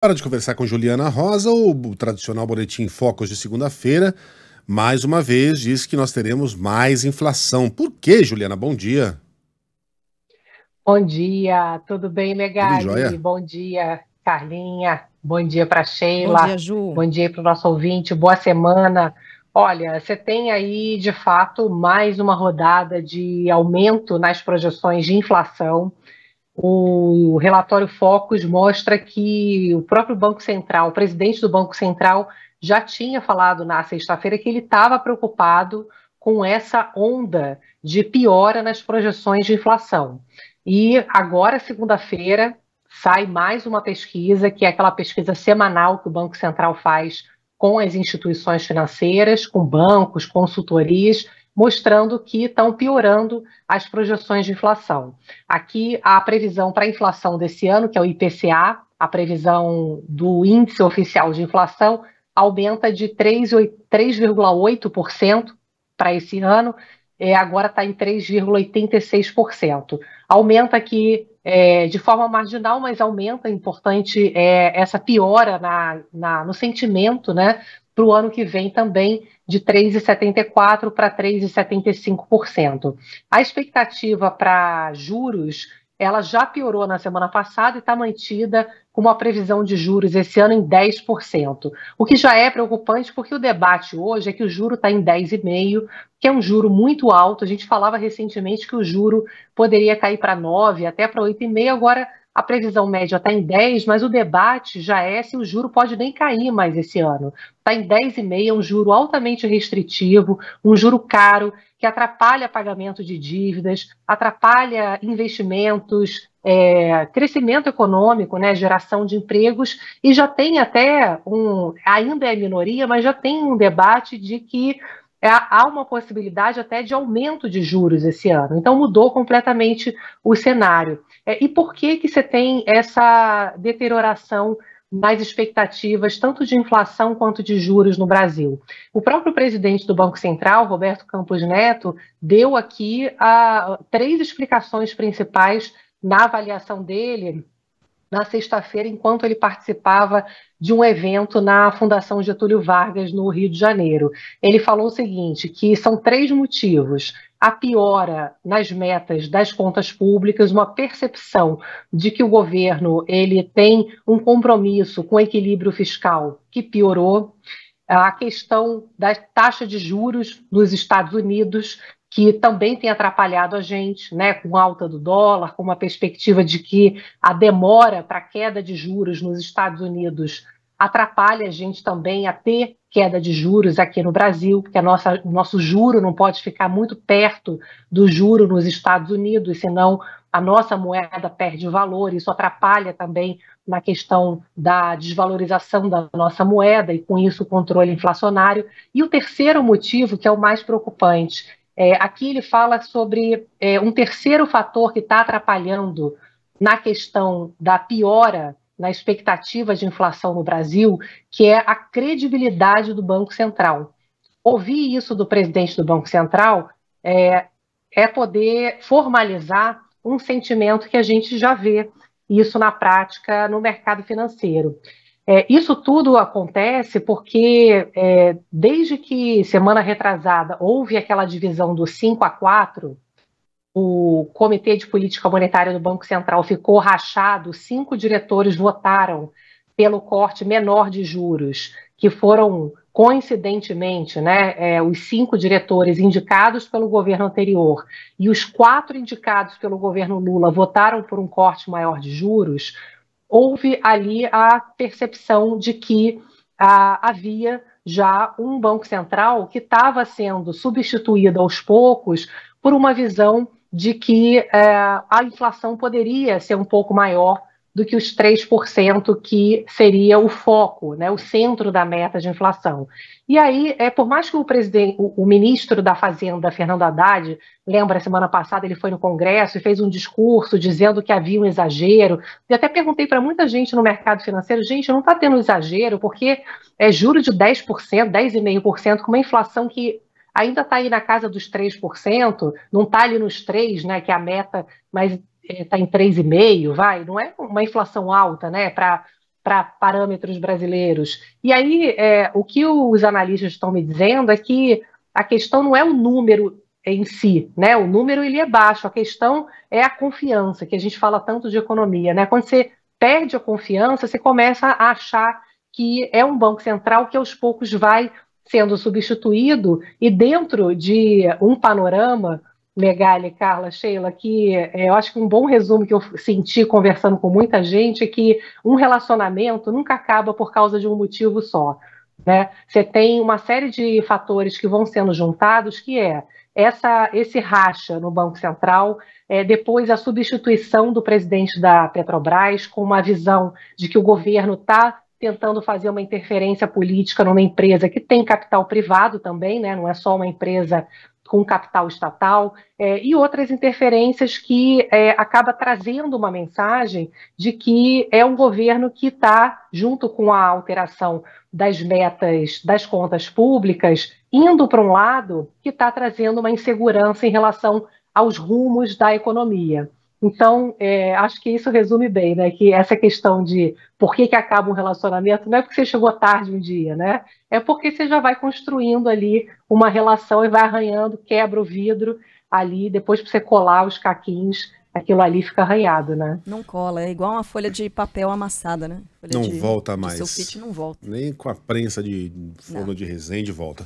Hora de conversar com Juliana Rosa, o tradicional Boletim Focus de segunda-feira. Mais uma vez diz que nós teremos mais inflação. Por quê, Juliana? Bom dia. Bom dia, tudo bem, Tudo Megali? jóia? Bom dia, Carlinha. Bom dia para Bom dia, Sheila. Ju. Bom dia para o nosso ouvinte. Boa semana. Olha, você tem aí, de fato, mais uma rodada de aumento nas projeções de inflação. O relatório Focus mostra que o próprio Banco Central, o presidente do Banco Central, já tinha falado na sexta-feira que ele estava preocupado com essa onda de piora nas projeções de inflação. E agora, segunda-feira, sai mais uma pesquisa, que é aquela pesquisa semanal que o Banco Central faz com as instituições financeiras, com bancos, consultorias, mostrando que estão piorando as projeções de inflação. Aqui a previsão para a inflação desse ano, que é o IPCA, a previsão do índice oficial de inflação, aumenta de 3,8% para esse ano, agora está em 3,86%. Aumenta aqui de forma marginal, mas aumenta, importante, essa piora no sentimento, né, para o ano que vem também, de 3,74% para 3,75%. A expectativa para juros, ela já piorou na semana passada e está mantida com uma previsão de juros esse ano em 10%. O que já é preocupante, porque o debate hoje é que o juro está em 10,5%, que é um juro muito alto. A gente falava recentemente que o juro poderia cair para 9%, até para 8,5%, agora a previsão média está em 10%, mas o debate já é se o juro pode nem cair mais esse ano. Está em 10,5%, um juro altamente restritivo, um juro caro, que atrapalha pagamento de dívidas, atrapalha investimentos, crescimento econômico, né, geração de empregos, e já tem até ainda é minoria, mas já tem um debate de que há uma possibilidade até de aumento de juros esse ano. Então mudou completamente o cenário. E por que você tem essa deterioração nas expectativas, tanto de inflação quanto de juros no Brasil? O próprio presidente do Banco Central, Roberto Campos Neto, deu aqui 3 explicações principais na avaliação dele na sexta-feira, enquanto ele participava de um evento na Fundação Getúlio Vargas, no Rio de Janeiro. Ele falou o seguinte, que são 3 motivos: a piora nas metas das contas públicas, uma percepção de que o governo ele tem um compromisso com o equilíbrio fiscal que piorou, a questão da taxa de juros nos Estados Unidos, que também tem atrapalhado a gente, né, com a alta do dólar, com uma perspectiva de que a demora para a queda de juros nos Estados Unidos atrapalha a gente também a ter queda de juros aqui no Brasil, porque o nosso juro não pode ficar muito perto do juro nos Estados Unidos, senão a nossa moeda perde valor. Isso atrapalha também na questão da desvalorização da nossa moeda e, com isso, o controle inflacionário. E o terceiro motivo, que é o mais preocupante, aqui ele fala sobre um terceiro fator que está atrapalhando na questão da piora na expectativa de inflação no Brasil, que é a credibilidade do Banco Central. Ouvir isso do presidente do Banco Central é poder formalizar um sentimento que a gente já vê isso na prática no mercado financeiro. Isso tudo acontece porque, desde que semana retrasada houve aquela divisão do 5-4, o Comitê de Política Monetária do Banco Central ficou rachado, 5 diretores votaram pelo corte menor de juros, que foram, coincidentemente, né, os 5 diretores indicados pelo governo anterior e os 4 indicados pelo governo Lula votaram por um corte maior de juros. Houve ali a percepção de que havia já um Banco Central que estava sendo substituído aos poucos por uma visão de que a inflação poderia ser um pouco maior do que os 3%, que seria o foco, né, o centro da meta de inflação. E aí, por mais que o ministro da Fazenda, Fernando Haddad, lembra, semana passada ele foi no Congresso e fez um discurso dizendo que havia um exagero, e até perguntei para muita gente no mercado financeiro, gente, não está tendo exagero, porque é juro de 10%, 10,5%, com uma inflação que ainda está aí na casa dos 3%, não está ali nos 3%, né, que é a meta, mas está em 3,5%, vai, não é uma inflação alta, né, para para parâmetros brasileiros. E aí, o que os analistas estão me dizendo é que a questão não é o número em si, né? O número ele é baixo, a questão é a confiança, que a gente fala tanto de economia, né? Quando você perde a confiança, você começa a achar que é um banco central que aos poucos vai sendo substituído e dentro de um panorama, Megali, Carla, Sheila, que eu acho que um bom resumo que eu senti conversando com muita gente é que um relacionamento nunca acaba por causa de um motivo só, né? Você tem uma série de fatores que vão sendo juntados, que é esse racha no Banco Central, depois a substituição do presidente da Petrobras com uma visão de que o governo está tentando fazer uma interferência política numa empresa que tem capital privado também, né? Não é só uma empresa com capital estatal, e outras interferências que acaba trazendo uma mensagem de que é um governo que está, junto com a alteração das metas das contas públicas, indo para um lado que está trazendo uma insegurança em relação aos rumos da economia. Então, acho que isso resume bem, né? Que essa questão de por que acaba um relacionamento não é porque você chegou tarde um dia, né? É porque você já vai construindo ali uma relação e vai arranhando, quebra o vidro ali, depois para você colar os caquinhos, aquilo ali fica arranhado, né? Não cola, é igual uma folha de papel amassada, né? Folha não volta mais. De sulfite não volta. Nem com a prensa de forno de Resende volta.